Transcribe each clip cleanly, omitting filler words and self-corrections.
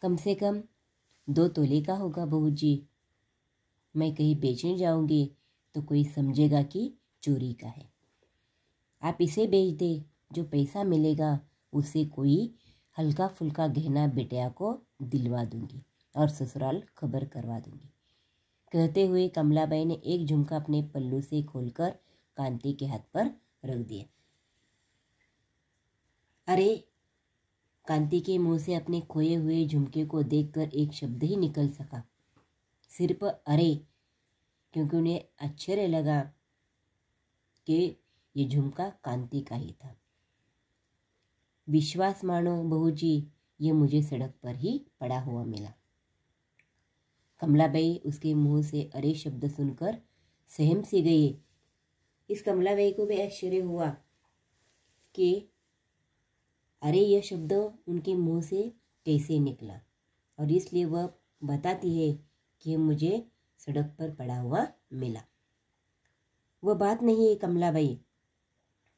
कम से कम 2 तोले का होगा बहू जी। मैं कहीं बेचने जाऊंगी तो कोई समझेगा कि चोरी का है। आप इसे बेच दे, जो पैसा मिलेगा उससे कोई हल्का फुल्का गहना बिटिया को दिलवा दूंगी और ससुराल खबर करवा दूंगी। कहते हुए कमलाबाई ने एक झुमका अपने पल्लू से खोलकर कांति के हाथ पर रख दिया। अरे, कांति के मुंह से अपने खोए हुए झुमके को देखकर एक शब्द ही निकल सका, सिर्फ अरे, क्योंकि उन्हें आश्चर्य लगा कि ये झुमका कांति का ही था। विश्वास मानो बहू जी, ये मुझे सड़क पर ही पड़ा हुआ मिला। कमलाबाई उसके मुंह से अरे शब्द सुनकर सहम सी गई। इस कमलाबाई को भी आश्चर्य हुआ कि अरे यह शब्द उनके मुंह से कैसे निकला, और इसलिए वह बताती है कि मुझे सड़क पर पड़ा हुआ मिला। वह बात नहीं है कमलाबाई,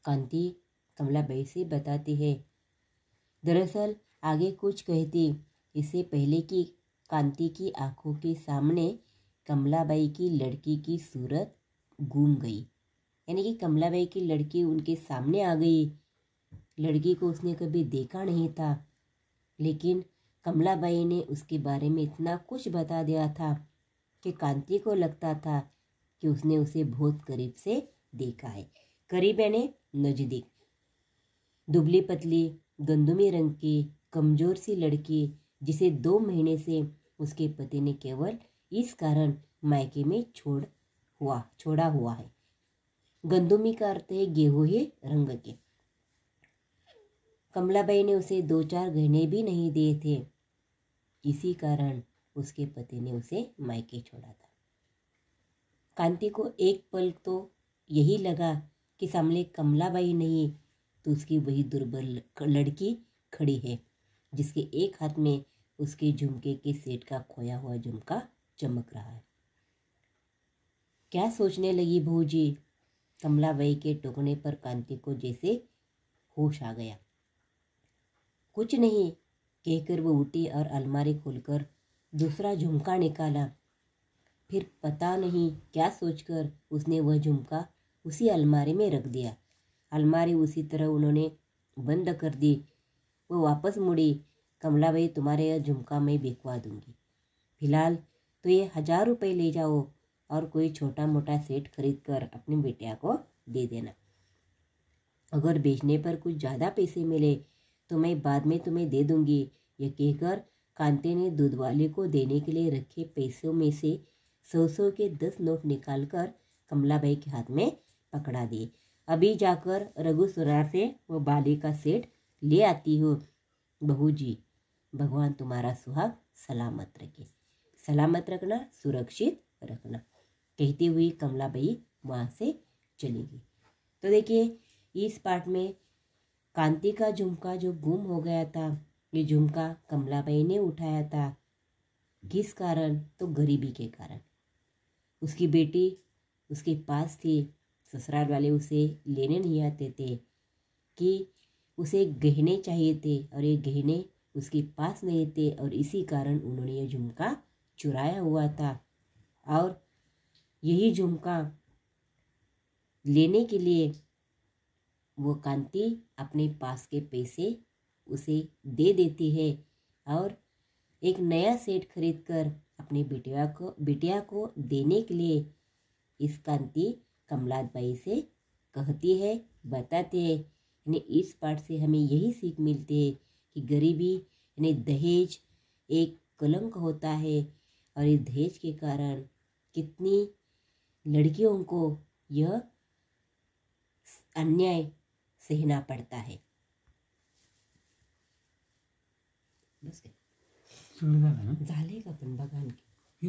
कांति कमलाबाई से बताती है। दरअसल आगे कुछ कहती इससे पहले कि कांति की आंखों के सामने कमलाबाई की लड़की की सूरत घूम गई, यानी कि कमलाबाई की लड़की उनके सामने आ गई। लड़की को उसने कभी देखा नहीं था, लेकिन कमलाबाई ने उसके बारे में इतना कुछ बता दिया था कि कांति को लगता था कि उसने उसे बहुत करीब से देखा है। करीब यानी नजदीक। दुबली पतली गंदुमी रंग की कमजोर सी लड़की, जिसे 2 महीने से उसके पति ने केवल इस कारण मायके में छोड़ा हुआ है। गंदुमी का अर्थ है गेहूं ही रंग के। कमलाबाई ने उसे 2-4 गहने भी नहीं दिए थे, इसी कारण उसके पति ने उसे मायके छोड़ा था। कांति को एक पल तो यही लगा कि सामने कमलाबाई नहीं तो उसकी वही दुर्बल लड़की खड़ी है, जिसके एक हाथ में उसके झुमके के सेट का खोया हुआ झुमका चमक रहा है। क्या सोचने लगी बहू जी? कमलाबाई के टोकने पर कांति को जैसे होश आ गया। कुछ नहीं कहकर वो उठी और अलमारी खोलकर दूसरा झुमका निकाला। फिर पता नहीं क्या सोचकर उसने वह झुमका उसी अलमारी में रख दिया। अलमारी उसी तरह उन्होंने बंद कर दी। वो वापस मुड़ी। कमलाबाई, तुम्हारे यह झुमका मैं बिकवा दूंगी। फिलहाल तो ये 1000 रुपये ले जाओ और कोई छोटा मोटा सेट खरीद कर अपनी बिटिया को दे देना। अगर बेचने पर कुछ ज़्यादा पैसे मिले तो मैं बाद में तुम्हें दे दूंगी। यह कहकर कांति ने दूध वाले को देने के लिए रखे पैसों में से 100 के 10 नोट निकालकर कमलाबाई के हाथ में पकड़ा दिए। अभी जाकर रघु सुरार से वो बाली का सेट ले आती हो। बहू जी, भगवान तुम्हारा सुहाग सलामत रखे। सलामत रखना, सुरक्षित रखना, कहती हुई कमलाबाई वहाँ से चली गई। तो देखिए, इस पार्ट में कांति का झुमका जो गुम हो गया था, ये झुमका कमलाबाई ने उठाया था। किस कारण? तो गरीबी के कारण। उसकी बेटी उसके पास थी, ससुराल वाले उसे लेने नहीं आते थे कि उसे गहने चाहिए थे, और ये गहने उसके पास नहीं थे, और इसी कारण उन्होंने ये झुमका चुराया हुआ था। और यही झुमका लेने के लिए वो कांति अपने पास के पैसे उसे दे देती है और एक नया सेट खरीदकर अपनी बिटिया को देने के लिए इस कांति कमलाबाई से कहती है, बताती है। यानी इस पाठ से हमें यही सीख मिलती है कि गरीबी यानी दहेज एक कलंक होता है, और इस दहेज के कारण कितनी लड़कियों को यह अन्याय सहना पड़ता है। बस झाले का पण बघा आणखी